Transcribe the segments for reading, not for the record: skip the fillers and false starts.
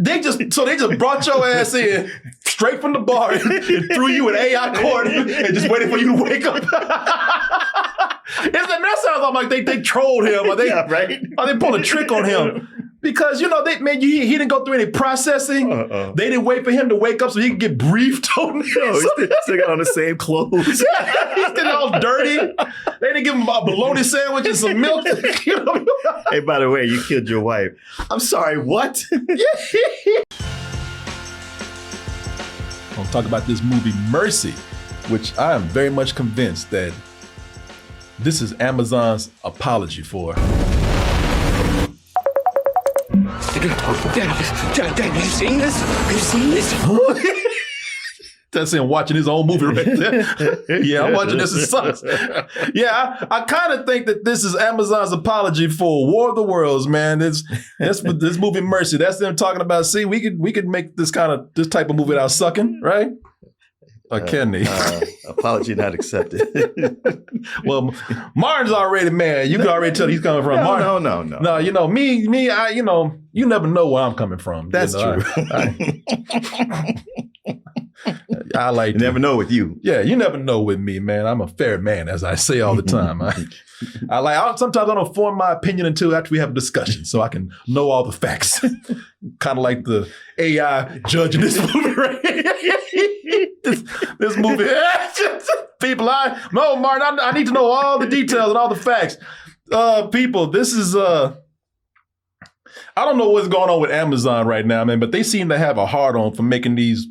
They just brought your ass in straight from the bar and threw you an AI court and just waited for you to wake up. That sounds like they trolled him or they pulled a trick on him. Because, he didn't go through any processing. They didn't wait for him to wake up so he could get briefed on this. He still got on the same clothes. He's getting all dirty. They didn't give him a bologna sandwich and some milk. Hey, by the way, you killed your wife. I'm sorry, what? I'll talk about this movie, Mercy, which I am very much convinced that this is Amazon's apology for. Dad, have you seen this? Have you seen this? That's him watching his own movie right there. Yeah, I'm watching this. It sucks. Yeah, I kind of think that this is Amazon's apology for War of the Worlds, man. This movie Mercy. That's them talking about. See, we could make this type of movie without sucking, right? Or can they? Apology not accepted. Well, Martin's already mad. You can already tell he's coming from Martin. No. No, me, you never know where I'm coming from. That's true. I like you never know with you. Yeah, you never know with me, man. I'm a fair man, as I say all the time. Sometimes I don't form my opinion until after we have a discussion, so I can know all the facts. Kind of like the AI judge in this movie, right? this movie, people. No, Martin, I need to know all the details and all the facts. People, this is I don't know what's going on with Amazon right now, man, but they seem to have a hard on for making these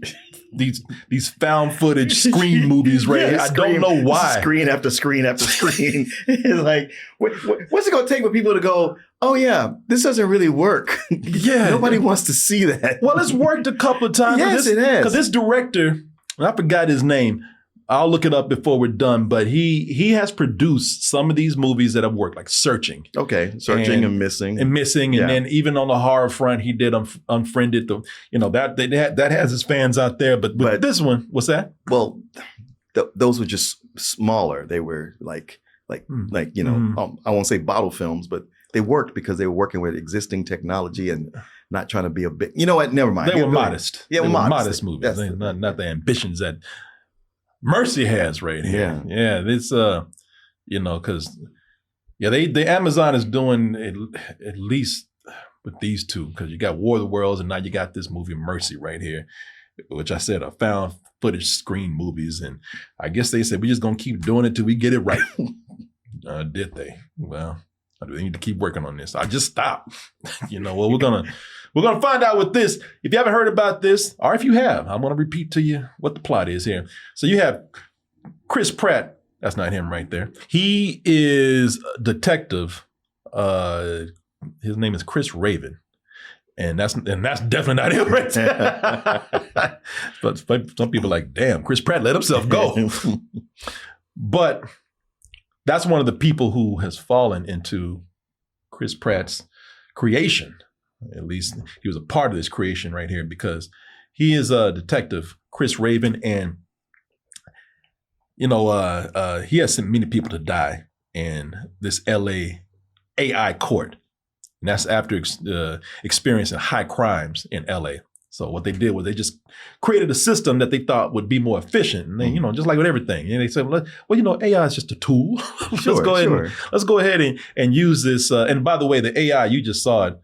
found footage screen movies right here. I don't know why. Screen after screen after screen. It's like, what's it going to take for people to go, oh yeah, this doesn't really work. Yeah. Nobody wants to see that. Well, it's worked a couple of times. Yes, it has. Because this director, I forgot his name. I'll look it up before we're done, but he has produced some of these movies that have worked, like Searching. Okay, Searching and Missing. And then even on the horror front, he did Unfriended. That has his fans out there, but this one, what's that? Well, those were just smaller. They were I won't say bottle films, but they worked because they were working with existing technology and not trying to be a big. You know what? Never mind. They were modest. Yeah, they were modest movies. Not the ambitions that Mercy has right here. Yeah. It's because the Amazon is doing at least with these two, because you got War of the Worlds and now you got this movie Mercy right here, which I said are found footage screen movies, and I guess they said we're just gonna keep doing it till we get it right. Did they? Well, they need to keep working on this. I just stopped. Well, we're gonna find out with this. If you haven't heard about this, or if you have, I'm gonna repeat to you what the plot is here. So you have Chris Pratt. That's not him right there. He is a detective. His name is Chris Raven. And that's definitely not him right there. But some people are like, damn, Chris Pratt let himself go. But that's one of the people who has fallen into Chris Pratt's creation. At least he was a part of this creation right here, because he is a detective, Chris Raven, and he has sent many people to die in this LA AI court. And that's after experiencing high crimes in LA. So what they did was they just created a system that they thought would be more efficient. And then, just like with everything. And they said, well, AI is just a tool. Let's go ahead and use this. And by the way, the AI, you just saw it.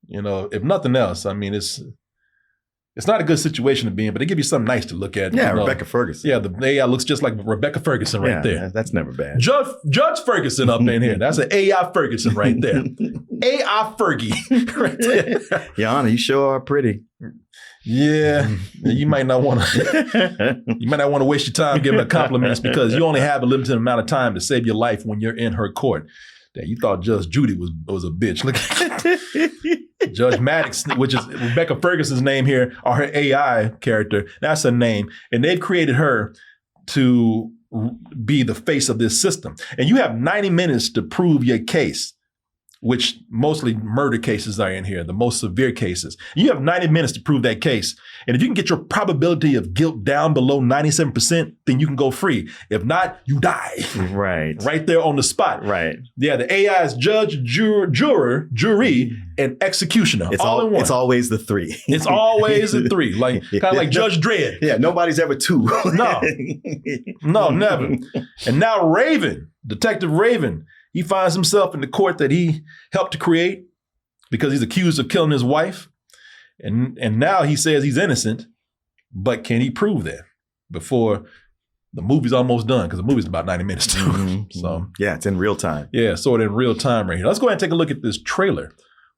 If nothing else, I mean, it's not a good situation to be in, but they give you something nice to look at. Yeah, Rebecca Ferguson. Yeah, the AI looks just like Rebecca Ferguson right there. That's never bad. Judge Ferguson up in here. That's an AI Ferguson right there. AI Fergie right there. Your Honor, you sure are pretty. Yeah, you might not want to waste your time giving her compliments, because you only have a limited amount of time to save your life when you're in her court. That you thought Judge Judy was a bitch. Look at Judge Maddox, which is Rebecca Ferguson's name here, or her AI character. That's her name. And they've created her to be the face of this system. And you have 90 minutes to prove your case which mostly murder cases are in here, the most severe cases. You have 90 minutes to prove that case. And if you can get your probability of guilt down below 97%, then you can go free. If not, you die. Right. Right there on the spot. Right. Yeah, the AI is judge, jury, and executioner. It's all in one. It's always the three. It's always a three. Like kind of like Judge Dredd. Yeah, nobody's ever two. No, never. And now Raven, Detective Raven, he finds himself in the court that he helped to create because he's accused of killing his wife. And now he says he's innocent, but can he prove that before the movie's almost done? Because the movie's about 90 minutes too. Mm-hmm. So yeah, it's in real time. Yeah, sort of in real time right here. Let's go ahead and take a look at this trailer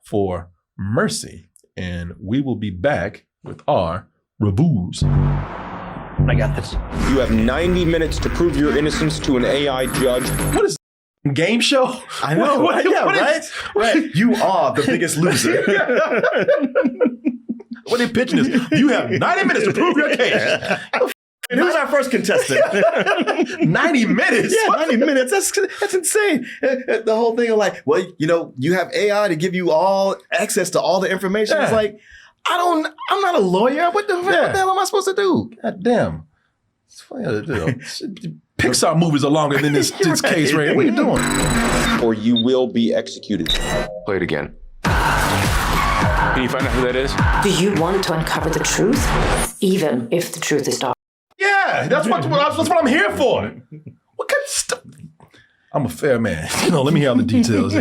for Mercy. And we will be back with our reviews. I got this. You have 90 minutes to prove your innocence to an AI judge. What is game show? I know. What right? You are the biggest loser. What are you pitching this? You have 90 minutes to prove your case. And who's our first contestant? 90 minutes? Yeah, 90 minutes. That's insane. The whole thing of like, well, you have AI to give you all access to all the information. Yeah. It's like, I'm not a lawyer. What the hell am I supposed to do? God damn. Pixar movies are longer than this case right here. What are you doing? Or you will be executed. Play it again. Can you find out who that is? Do you want to uncover the truth, even if the truth is dark? Yeah, that's what I'm here for. What kind of stuff? I'm a fair man. Let me hear all the details.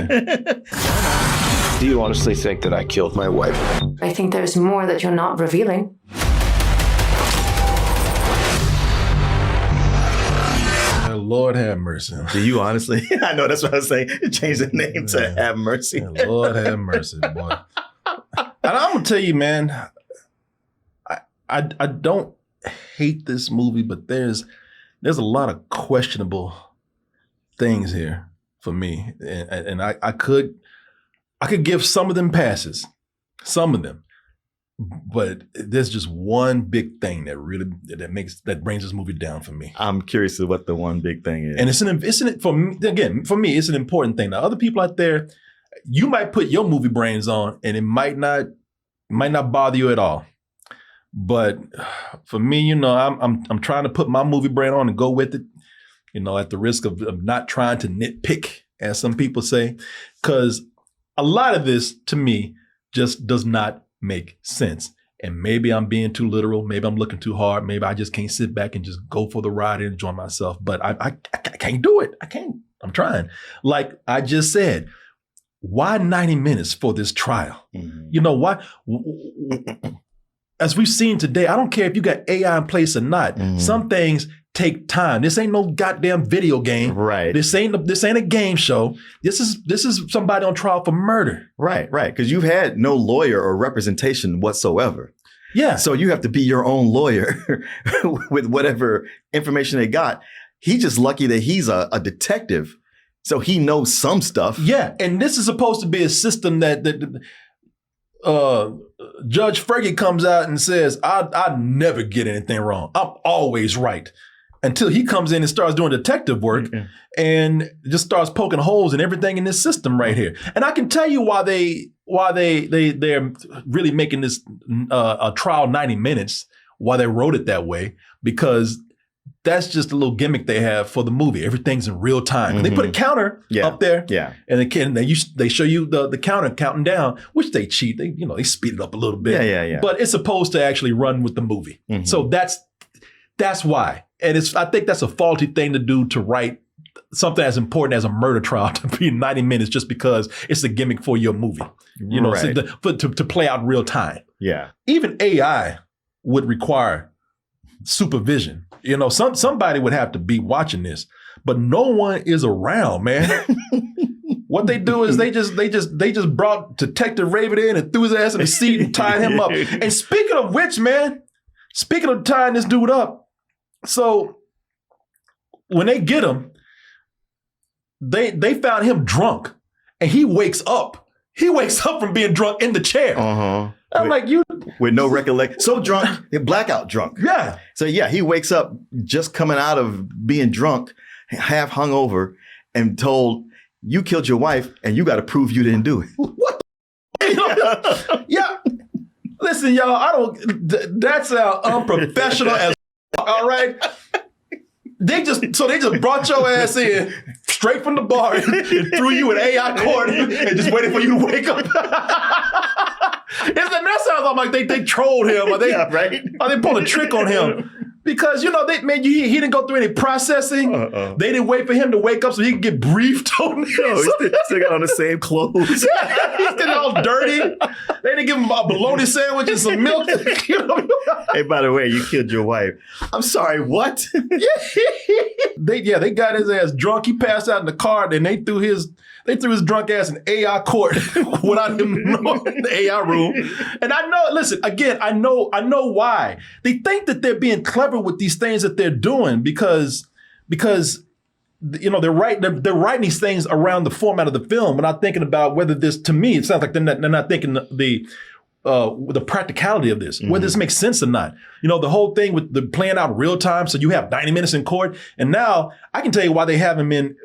Do you honestly think that I killed my wife? I think there's more that you're not revealing. Lord have mercy. Do you honestly? I know, that's what I was saying. Change the name to Have Mercy. Lord have mercy, boy. And I'm going to tell you, man, I don't hate this movie, but there's a lot of questionable things here for me. And I could give some of them passes, some of them. But there's just one big thing that brings this movie down for me. I'm curious of what the one big thing is. And for me, it's an important thing. Now, other people out there, you might put your movie brains on, and it might not bother you at all. But for me, I'm trying to put my movie brain on and go with it. At the risk of not trying to nitpick, as some people say, because a lot of this to me just does not make sense. And maybe I'm being too literal. Maybe I'm looking too hard. Maybe I just can't sit back and just go for the ride and enjoy myself. But I can't do it. I can't. I'm trying. Like I just said, why 90 minutes for this trial? Mm-hmm. You know why? As we've seen today, I don't care if you got AI in place or not. Mm-hmm. Some things take time. This ain't no goddamn video game. Right. This ain't a game show. This is somebody on trial for murder. Right. Because you've had no lawyer or representation whatsoever. Yeah. So you have to be your own lawyer with whatever information they got. He's just lucky that he's a detective, so he knows some stuff. Yeah, and this is supposed to be a system that Judge Fergie comes out and says, I never get anything wrong. I'm always right. Until he comes in and starts doing detective work and just starts poking holes in everything in this system right here. And I can tell you why they're really making this a trial 90 minutes, why they wrote it that way, because that's just a little gimmick they have for the movie. Everything's in real time. Mm-hmm. They put a counter up there, and they show you the counter counting down, which they cheat. They speed it up a little bit. Yeah. But it's supposed to actually run with the movie. Mm-hmm. So that's why. And I think that's a faulty thing to do, to write something as important as a murder trial to be 90 minutes just because it's a gimmick for your movie. Right. To play out real time. Yeah. Even AI would require supervision. Somebody would have to be watching this, but no one is around, man. What they do is they just brought Detective Raven in and threw his ass in the seat and tied him up. And speaking of which, man, speaking of tying this dude up, so when they get him, they found him drunk, and he wakes up. He wakes up from being drunk in the chair. Uh-huh. I'm like, you with no recollection, so drunk, blackout drunk. Yeah. So yeah, he wakes up just coming out of being drunk, half hungover, and told you killed your wife and you got to prove you didn't do it. What the yeah. Listen, y'all, that's unprofessional as all right. They just brought your ass in straight from the bar and threw you in AI court and just waited for you to wake up. That sounds like they trolled him or they pulled a trick on him. Because, he didn't go through any processing. They didn't wait for him to wake up so he could get briefed on this. No, he still got on the same clothes. He's still all dirty. They didn't give him a bologna sandwich and some milk. Hey, by the way, you killed your wife. I'm sorry, what? They got his ass drunk. He passed out in the car, and they threw his drunk ass in AI court without him knowing, in the AI room. And I know why. They think that they're being clever with these things that they're doing because they're writing these things around the format of the film. We're not thinking about whether this, to me, it sounds like they're not thinking the practicality of this, whether this makes sense or not. The whole thing with the playing out real time, so you have 90 minutes in court. And now I can tell you why they have him in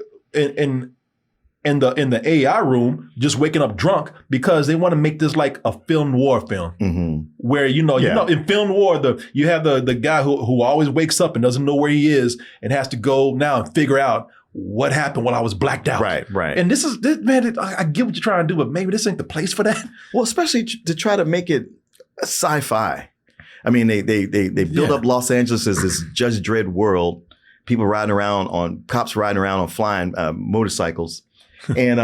the AI room, just waking up drunk, because they want to make this like a film noir film, where in film noir you have the guy who always wakes up and doesn't know where he is and has to go now and figure out what happened while I was blacked out. Right. And this man, I get what you're trying to do, but maybe this ain't the place for that. Well, especially to try to make it sci-fi. I mean, they build up Los Angeles as this Judge Dredd world. People cops riding around on flying motorcycles. And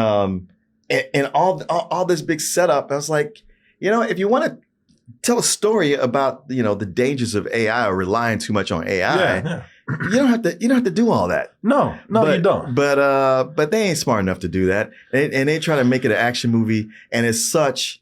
all this big setup, I was like, if you want to tell a story about the dangers of AI or relying too much on AI, you don't have to do all that. No, you don't. But they ain't smart enough to do that, and they try to make it an action movie, and it's such.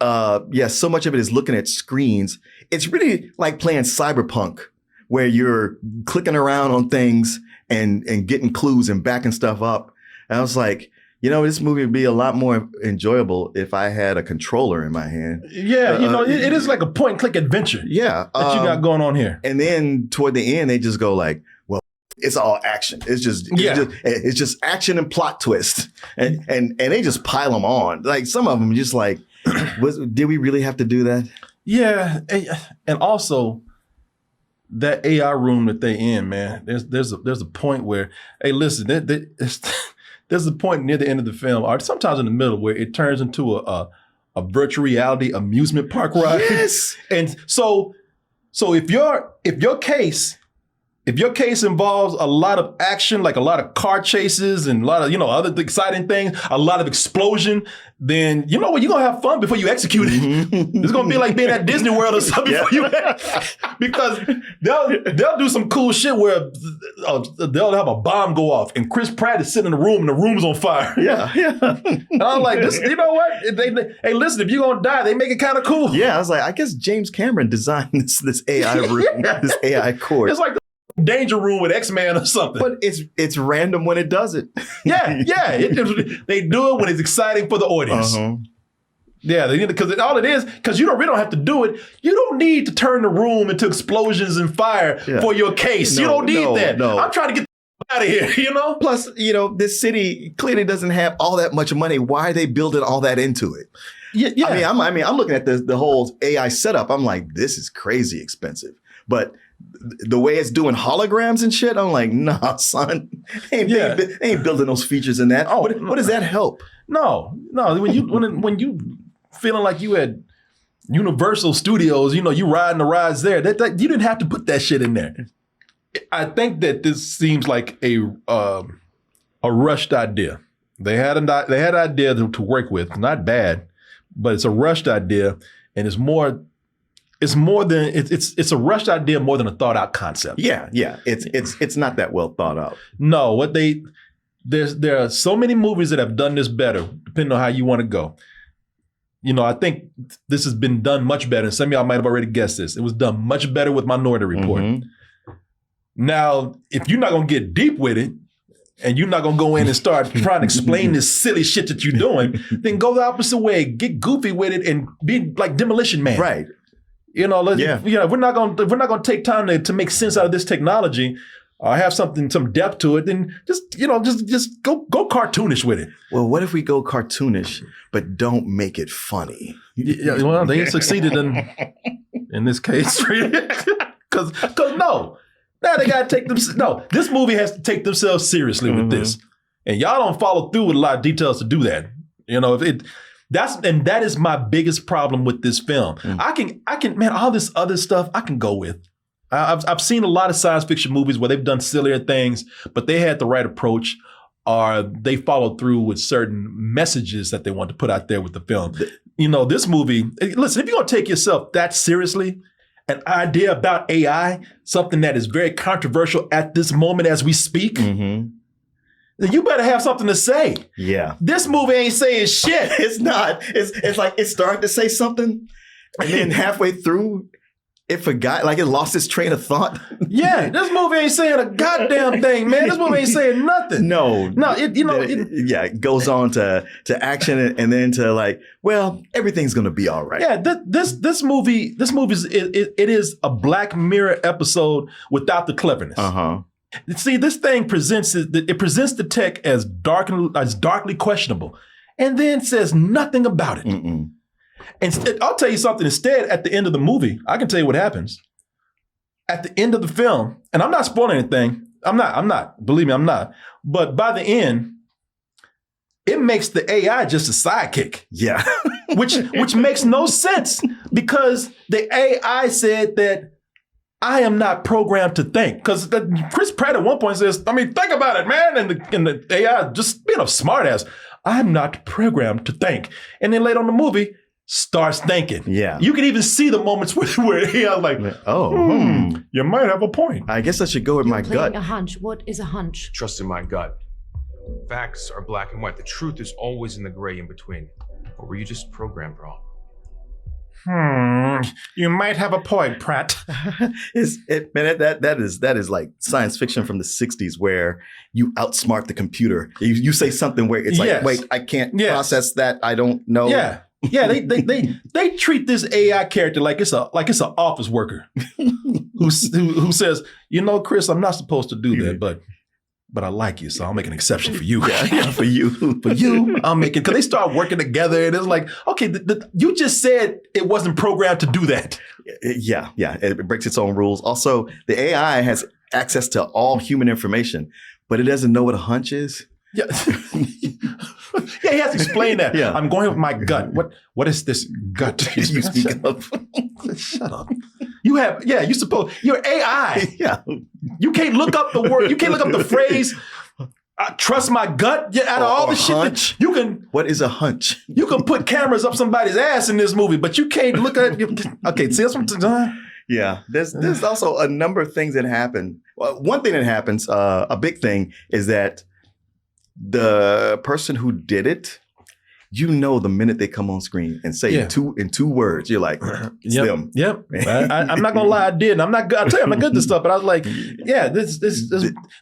So much of it is looking at screens. It's really like playing Cyberpunk, where you're clicking around on things and getting clues and backing stuff up. And I was like, this movie would be a lot more enjoyable if I had a controller in my hand. Yeah, it is like a point and click adventure. Yeah. That you got going on here. And then toward the end, they just go like, well, it's all action. It's just action and plot twist. And they just pile them on. Like some of them just like, did we really have to do that? Yeah. And also, that AI room that they in, man, there's a point where, hey, listen, there's a point near the end of the film, or sometimes in the middle, where it turns into a virtual reality amusement park ride. Yes. And so if your case involves a lot of action, like a lot of car chases and a lot of, other exciting things, a lot of explosion, then you're going to have fun before you execute it. It's going to be like being at Disney World or something because they'll do some cool shit where they'll have a bomb go off and Chris Pratt is sitting in the room and the room's on fire. Yeah. And I'm like, you know what? Hey, listen, if you're going to die, they make it kind of cool. Yeah, I was like, I guess James Cameron designed this AI room, this AI court. It's like Danger Room with X-Men or something. But it's random when it does it. Yeah. They do it when it's exciting for the audience. Yeah, because all it is, because you really don't have to do it. You don't need to turn the room into explosions and fire for your case. You don't need that. No. I'm trying to get out of here, Plus, this city clearly doesn't have all that much money. Why are they building all that into it? Yeah. I mean, I'm looking at the whole AI setup. I'm like, this is crazy expensive. But the way it's doing holograms and shit, I'm like, nah, son, they ain't building those features in that. What does that help? No. When you feeling like you had Universal Studios, you riding the rides there. That you didn't have to put that shit in there. I think that this seems like a rushed idea. They had an idea to work with, not bad, but it's a rushed idea, and it's a rushed idea more than a thought out concept. Yeah. It's not that well thought out. No, there are so many movies that have done this better, depending on how you want to go. I think this has been done much better. And some of y'all might have already guessed this. It was done much better with Minority Report. Now, if you're not going to get deep with it, and you're not going to go in and start trying to explain this silly shit that you're doing, then go the opposite way. Get goofy with it and be like Demolition Man. Right. We're not going to take time to make sense out of this technology. or have some depth to it, then just go cartoonish with it. Well, what if we go cartoonish but don't make it funny? Yeah, well, they succeeded in this case, because no, now they gotta take them. No, this movie has to take themselves seriously with this, and y'all don't follow through with a lot of details to do that. That is my biggest problem with this film. I can, man, all this other stuff I can go with. I've seen a lot of science fiction movies where they've done sillier things, but they had the right approach, or they followed through with certain messages that they want to put out there with the film. This movie, listen, if you're going to take yourself that seriously, an idea about AI, something that is very controversial at this moment as we speak, then you better have something to say. Yeah. This movie ain't saying shit. It's not. It's like it started to say something, and then halfway through, it forgot, like it lost its train of thought. Yeah, this movie ain't saying a goddamn thing, man. This movie ain't saying nothing. No, it goes on to action and then to like, well, everything's gonna be all right. Yeah, this movie is a Black Mirror episode without the cleverness. See, this thing presents the tech as darkly questionable, and then says nothing about it. And I'll tell you something. Instead, at the end of the movie, I can tell you what happens. At the end of the film, and I'm not spoiling anything. I'm not. Believe me, I'm not. But by the end, it makes the AI just a sidekick. Yeah. which makes no sense, because the AI said that I am not programmed to think. Because Chris Pratt at one point says, think about it, man. And the AI just being a smartass. I'm not programmed to think. And then later on in the movie, starts thinking. Yeah. You can even see the moments where AI like, you might have a point. I guess I should go with my gut. A hunch. What is a hunch? Trust in my gut. Facts are black and white. The truth is always in the gray in between. Or were you just programmed wrong? You might have a point, Pratt. That is like science fiction from the 60s, where you outsmart the computer. You say something where it's like, wait, I can't process that. I don't know. Yeah. Yeah, they treat this AI character like it's an office worker who says, Chris, I'm not supposed to do that, but I like you, so I'll make an exception for you. Yeah, for you. For you, I'll make it. Because they start working together, and it's like, okay, you just said it wasn't programmed to do that. Yeah, it breaks its own rules. Also, the AI has access to all human information, but it doesn't know what a hunch is. Yeah. Yeah, he has to explain that. Yeah. I'm going with my gut. What is this gut you speak of? Shut up. You're AI. Yeah. You can't look up the word. You can't look up the phrase. Trust my gut. Yeah, out of all the shit that you can. What is a hunch? You can put cameras up somebody's ass in this movie, but you can't look at. Okay, see, that's what. Yeah, there's also a number of things that happen. Well, one thing that happens, a big thing, is that the person who did it, the minute they come on screen and say in two words, you're like, it's them. Yep. I'm not gonna lie, I did. I'll tell you, I'm not good at this stuff, but I was like, yeah, this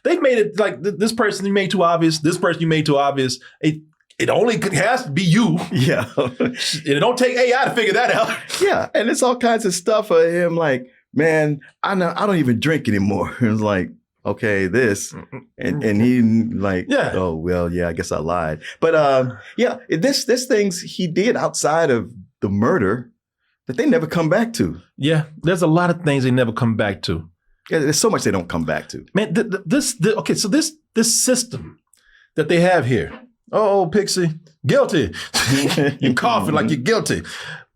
they've made it like this person you made too obvious. This person you made too obvious. It only has to be you. Yeah. It don't take AI to figure that out. Yeah, and it's all kinds of stuff for him. Like, man, I don't even drink anymore. It's like, okay, this, and he like, oh well, yeah, I guess I lied. But this things he did outside of the murder that they never come back to. Yeah, there's a lot of things they never come back to. Yeah, there's so much they don't come back to. Man, so this system that they have here. Oh, Pixie, guilty. You're coughing like you're guilty.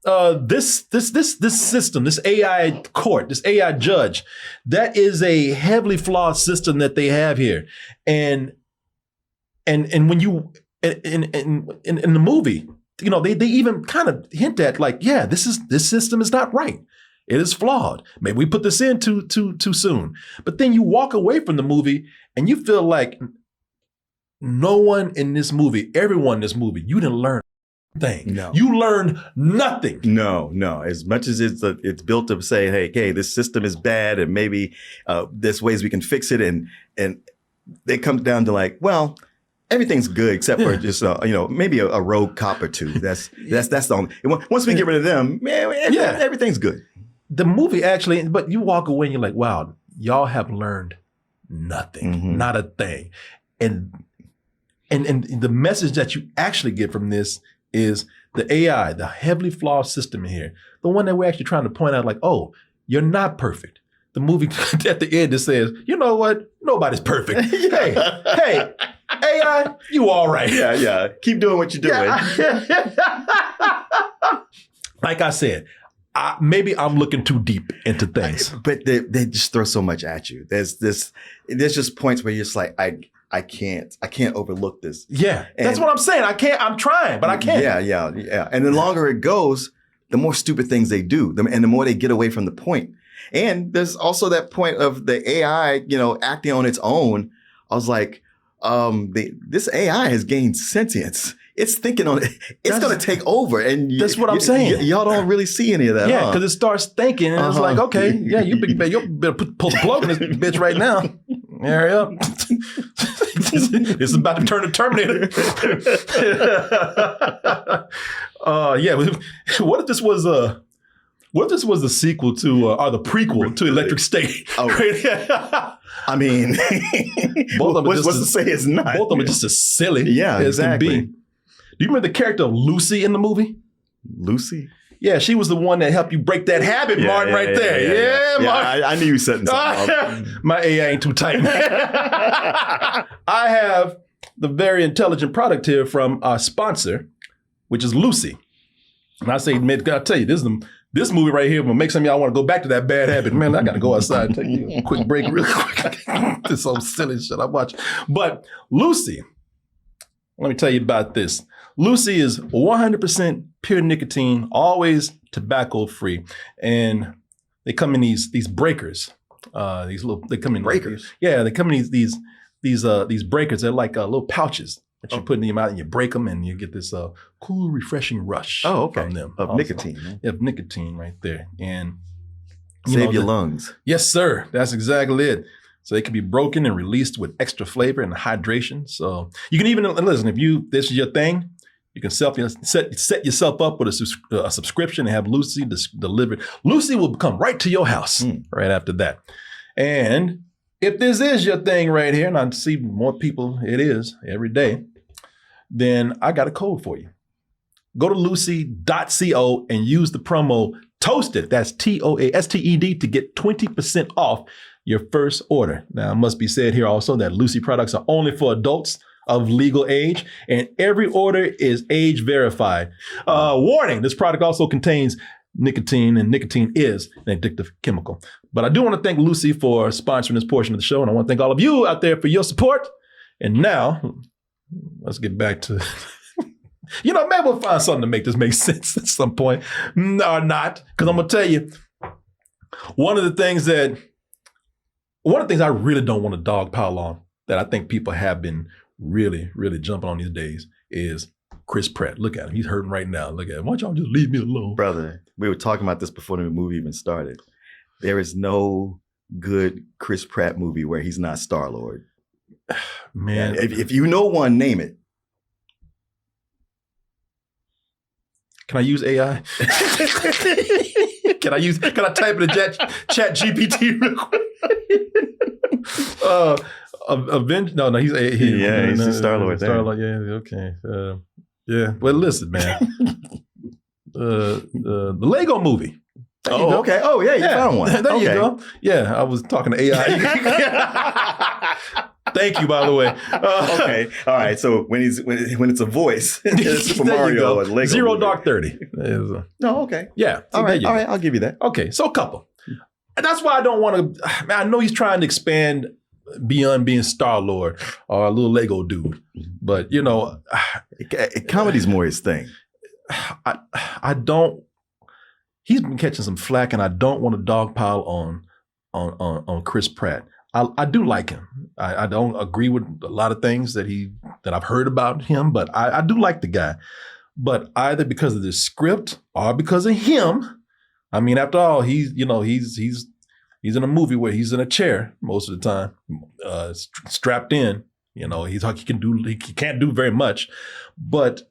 This system, this AI court, this AI judge, that is a heavily flawed system that they have here. And when you in the movie, they even kind of hint at like, yeah, this system is not right. It is flawed. Maybe we put this in too soon. But then you walk away from the movie and you feel like everyone in this movie, you didn't learn thing. No. You learned nothing. No. As much as it's built to say, hey, this system is bad, and maybe there's ways we can fix it, and they come down to like, well, everything's good except for just maybe a rogue cop or two. That's the only. Once we get rid of them, man, everything's good. The movie actually, but you walk away and you're like, wow, y'all have learned nothing, not a thing. And the message that you actually get from this is the AI, the heavily flawed system in here, the one that we're actually trying to point out, like, oh, you're not perfect. The movie at the end, it says, you know what? Nobody's perfect. Hey, AI, you all right. Yeah. Keep doing what you're doing. Like I said, maybe I'm looking too deep into things. But they just throw so much at you. There's just points where you're just like, I can't overlook this. Yeah, that's what I'm saying. I'm trying, but I can't. Yeah. And the longer it goes, the more stupid things they do, and the more they get away from the point. And there's also that point of the AI, acting on its own. I was like, this AI has gained sentience. It's thinking on it. It's going to take over. And that's what I'm saying. Y'all don't really see any of that. Yeah, because it starts thinking, and it's like, okay, yeah, you better pull the plug on this bitch right now. Hurry up. It's about to turn to Terminator. What if this was the sequel to or the prequel to Electric State? Oh. I mean, both of them what's to say it's not? Both of them are just as silly as exactly. can be. Do you remember the character of Lucy in the movie? Lucy? Yeah, she was the one that helped you break that habit, Martin, right there. Yeah, Martin. I knew you were setting something up. My AI ain't too tight. I have the very intelligent product here from our sponsor, which is Lucy. And I say, man, I'll tell you, this movie right here will make some of y'all want to go back to that bad habit. Man, I got to go outside and take a quick break real quick. This old silly shit I watch. But Lucy, let me tell you about this. Lucy is 100% pure nicotine, always tobacco free, and they come in these breakers. They come in breakers. They come in these breakers. They're like little pouches that you put in your mouth, and you break them, and you get this cool, refreshing rush. From them of nicotine. Huh? Yeah, of nicotine right there, and save your lungs. Yes, sir. That's exactly it. So they can be broken and released with extra flavor and hydration. So you can even listen if this is your thing. You can set yourself up with a subscription and have Lucy delivered. Lucy will come right to your house right after that. And if this is your thing right here, and I see more people it is every day, then I got a code for you. Go to lucy.co and use the promo TOASTED, that's TOASTED, to get 20% off your first order. Now, it must be said here also that Lucy products are only for adults of legal age, and every order is age verified. Warning, this product also contains nicotine, and nicotine is an addictive chemical. But I do want to thank Lucy for sponsoring this portion of the show, and I want to thank all of you out there for your support. And now, let's get back to, maybe we'll find something to make this make sense at some point. Or not, because I'm going to tell you, one of the things I really don't want to dogpile on, that I think people have been really, really jumping on these days, is Chris Pratt. Look at him. He's hurting right now. Look at him. Why don't y'all just leave me alone? Brother, we were talking about this before the movie even started. There is no good Chris Pratt movie where he's not Star-Lord. Man. If you know one, name it. Can I use AI? Can I type in the chat GPT real quick? He's Star-Lord. Star-Lord, yeah, okay. Well, listen, man. The Lego movie. Okay. Oh, yeah, you found one. There you go. Yeah, I was talking to AI. Thank you, by the way. Okay. All right. So when it's a voice, Super Mario or Lego. Zero Dark 30. No, okay. Yeah. All right. I'll give you that. Okay. So a couple. And that's why I don't want to. I know he's trying to expand beyond being Star-Lord or a little Lego dude, but comedy's more his thing. I don't. He's been catching some flack, and I don't want to dogpile on Chris Pratt. I do like him. I don't agree with a lot of things that I've heard about him, but I do like the guy. But either because of the script or because of him, I mean, after all, he's in a movie where he's in a chair most of the time, strapped in. He can't do very much, but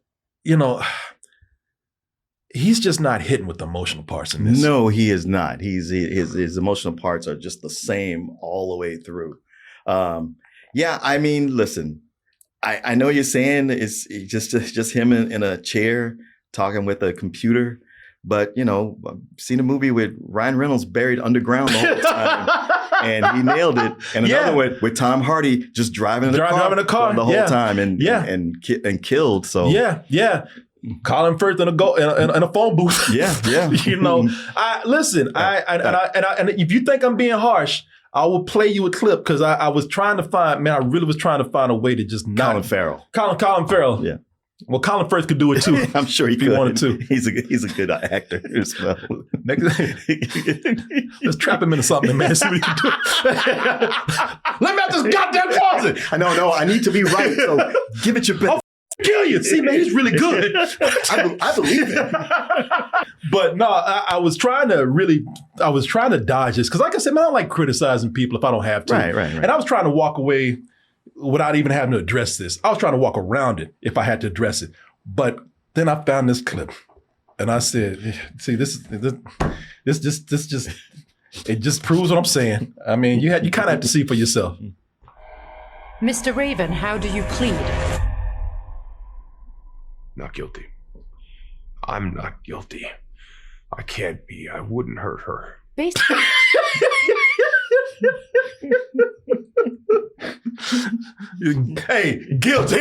he's just not hitting with the emotional parts in this. No, he is not. His emotional parts are just the same all the way through. Yeah, I mean, listen, I know you're saying it's just him in a chair talking with a computer, but I've seen a movie with Ryan Reynolds buried underground the whole time. And he nailed it. And another one with Tom Hardy just driving the car the whole time and killed. So yeah. Colin Firth in a phone booth. Yeah. And if you think I'm being harsh, I will play you a clip because I was trying to find, man, I really was trying to find a way to just not. Colin Farrell. Colin Farrell. Yeah. Well, Colin Firth could do it too. I'm sure he if he wanted to. He's a good actor as well. Let's trap him into something, man. See what he can do. Let me out this goddamn closet. No, I need to be right. So give it your best. I'll kill you. See, man, he's really good. I believe it. But no, I was trying to dodge this because, like I said, man, I don't like criticizing people if I don't have to. Right. And I was trying to walk away without even having to address this. I was trying to walk around it if I had to address it. But then I found this clip and I said, see, this just proves what I'm saying. I mean, you kind of have to see for yourself. Mr. Raven, how do you plead? Not guilty. I'm not guilty. I can't be. I wouldn't hurt her. Basically. Hey, guilty.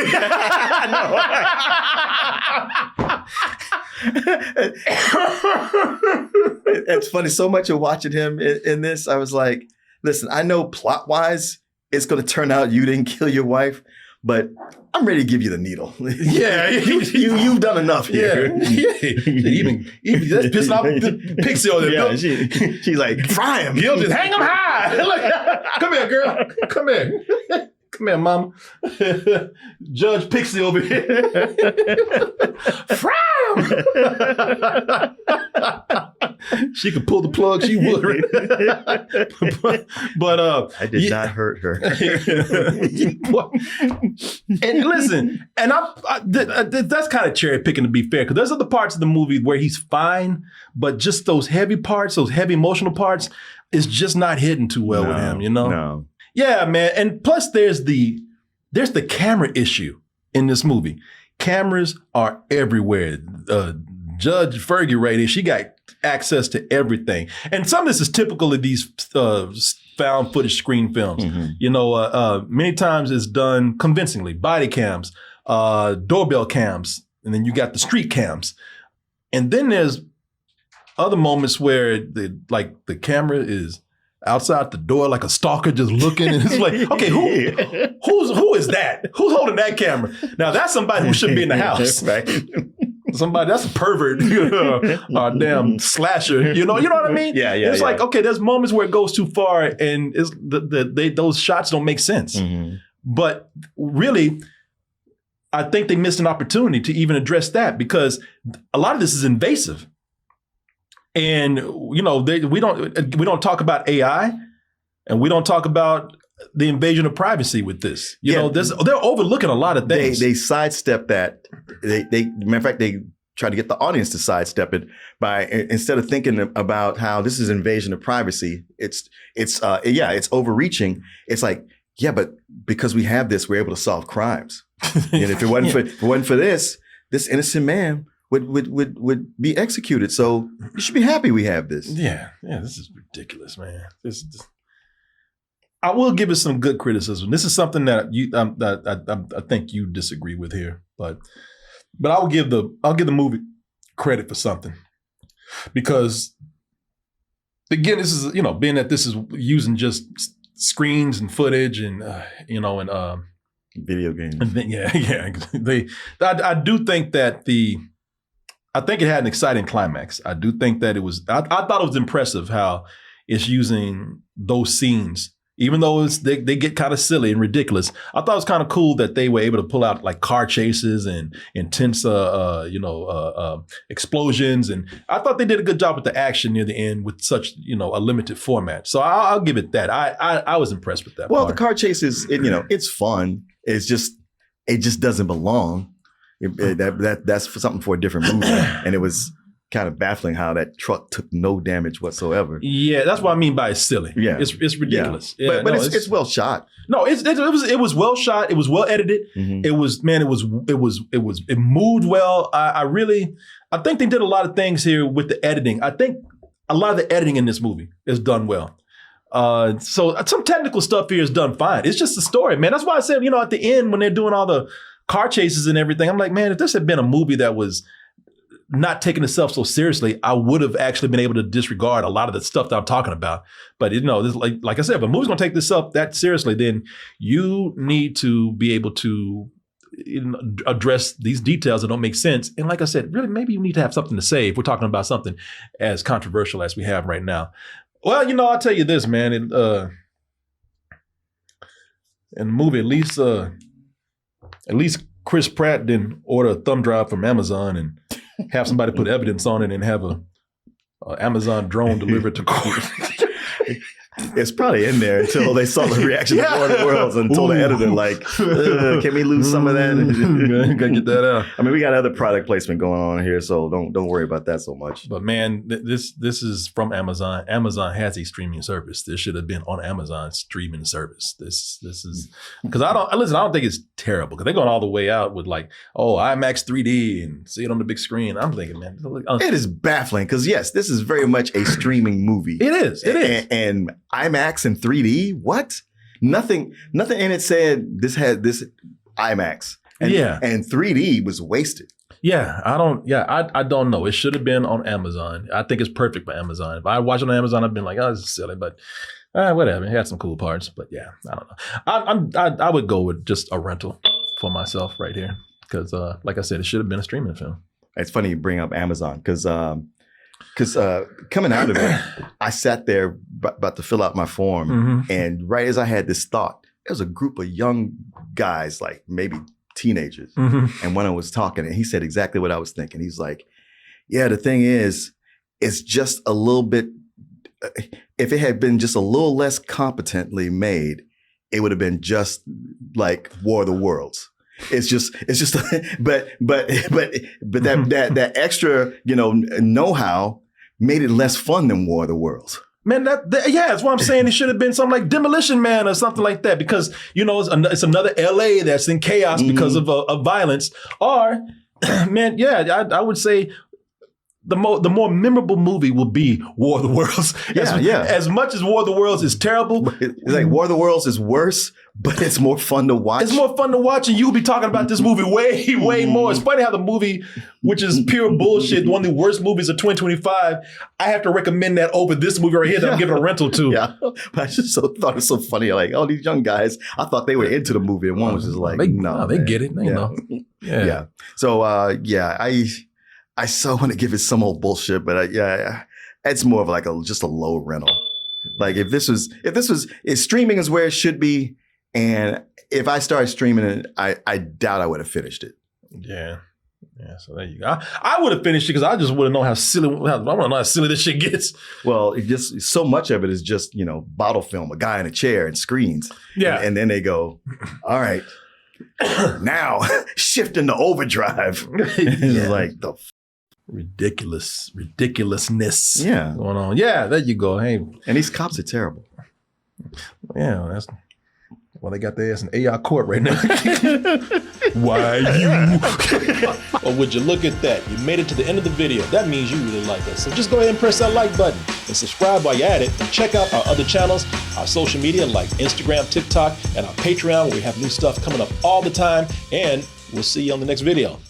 It's funny. So much of watching him in this, I was like, listen, I know plot-wise, it's going to turn out you didn't kill your wife, but I'm ready to give you the needle. Yeah, you've done enough here. Yeah. Even that's pissing off Pixie on there. Yeah, she's like, fry him. You'll just hang him high. Come here, girl. Come here. Come here, mama. Judge Pixie over here. Fry him. She could pull the plug. She would. but I did not hurt her. And listen, and that's kind of cherry picking to be fair, because there's other parts of the movie where he's fine, but just those heavy parts, those heavy emotional parts, is just not hitting too well with him. No. Yeah, man. And plus there's the camera issue in this movie. Cameras are everywhere. Judge Fergie right here, she got access to everything. And some of this is typical of these found footage screen films. Mm-hmm. Many times it's done convincingly. Body cams, doorbell cams, and then you got the street cams. And then there's other moments where the camera is outside the door like a stalker just looking, and it's like, okay, who is that? Who's holding that camera? Now that's somebody who shouldn't be in the house. Right. Somebody that's a pervert, or damn slasher. You know what I mean? Yeah. It's like, okay, there's moments where it goes too far, and it's those shots don't make sense. Mm-hmm. But really, I think they missed an opportunity to even address that, because a lot of this is invasive. And we don't talk about AI, and we don't talk about the invasion of privacy with this. They're overlooking a lot of things. They sidestep that. Matter of fact, they try to get the audience to sidestep it by, instead of thinking about how this is invasion of privacy, it's overreaching. It's like, yeah, but because we have this, we're able to solve crimes. And if it wasn't for this innocent man would be executed. So you should be happy we have this. Yeah, this is ridiculous, man. I will give it some good criticism. This is something that I think you disagree with here, but I'll give the movie credit for something, because again, this is being that this is using just screens and footage and video games. And I do think that I think it had an exciting climax. I do think that it was. I thought it was impressive how it's using those scenes. Even though they get kind of silly and ridiculous, I thought it was kind of cool that they were able to pull out like car chases and intense, explosions. And I thought they did a good job with the action near the end with such, a limited format. So I'll give it that. I was impressed with that. Well, part. The car chases, it's fun. It just doesn't belong. That's for something for a different movie. And it was kind of baffling how that truck took no damage whatsoever. Yeah, that's what I mean by it's silly. Yeah, it's ridiculous. Yeah. But it's well shot. No, it was well shot. It was well edited. Mm-hmm. It moved well. I think they did a lot of things here with the editing. I think a lot of the editing in this movie is done well. So some technical stuff here is done fine. It's just the story, man. That's why I said, at the end when they're doing all the car chases and everything, I'm like, man, if this had been a movie that was not taking itself so seriously, I would have actually been able to disregard a lot of the stuff that I'm talking about. But this, like I said, if a movie's gonna take this up that seriously, then you need to be able to address these details that don't make sense. And like I said, really, maybe you need to have something to say if we're talking about something as controversial as we have right now. Well, I'll tell you this, man. In the movie, at least Chris Pratt didn't order a thumb drive from Amazon and have somebody put evidence on it and have a Amazon drone delivered to court. It's probably in there until they saw the reaction of War of the Worlds and told the editor, like, can we lose some of that? Gotta get that out. I mean, we got other product placement going on here, so don't worry about that so much. But man, this is from Amazon. Amazon has a streaming service. This should have been on Amazon's streaming service. This is because I don't think it's terrible because they're going all the way out with like, IMAX 3D and see it on the big screen. I'm thinking, man, it is baffling because yes, this is very much a streaming movie. It is. And IMAX and 3D? What? Nothing in it said this had this IMAX. And 3D was wasted. Yeah, I don't know. It should have been on Amazon. I think it's perfect for Amazon. If I watched it on Amazon, I'd been like, this is silly, but whatever. It had some cool parts, but yeah, I don't know. I would go with just a rental for myself right here because, like I said, it should have been a streaming film. It's funny you bring up Amazon because coming out of it, I sat there about to fill out my form, and right as I had this thought, there was a group of young guys, like maybe teenagers, and one of them was talking, and he said exactly what I was thinking. He's like, yeah, the thing is, it's just a little bit, if it had been just a little less competently made, it would have been just like War of the Worlds. It's just, but that extra, know-how made it less fun than War of the Worlds. Man, that's what I'm saying. It should have been something like Demolition Man or something like that because, it's another LA that's in chaos because of violence. Or, man, I would say the more memorable movie will be War of the Worlds. As much as War of the Worlds is terrible. It's like War of the Worlds is worse, but it's more fun to watch. It's more fun to watch, and you'll be talking about this movie way more. It's funny how the movie, which is pure bullshit, one of the worst movies of 2025, I have to recommend that over this movie right here that I'm giving a rental to. Yeah, but I just thought it was so funny. Like, these young guys, I thought they were into the movie, and one was just like, they get it. They know. Yeah. So, I so want to give it some old bullshit, but it's more of like just a low rental. Like if streaming is where it should be, and if I started streaming it, I doubt I would have finished it. Yeah. So there you go. I would have finished it because I just want to know how silly this shit gets. Well, it just so much of it is just bottle film, a guy in a chair and screens. Yeah, and then they go, all right, now shift into overdrive. It's like the ridiculousness going on. Yeah, there you go. Hey, and these cops are terrible. Yeah, that's they got their ass in AI court right now. Why you? Or would you look at that? You made it to the end of the video. That means you really like us. So just go ahead and press that like button and subscribe while you're at it. And check out our other channels, our social media like Instagram, TikTok, and our Patreon where we have new stuff coming up all the time. And we'll see you on the next video.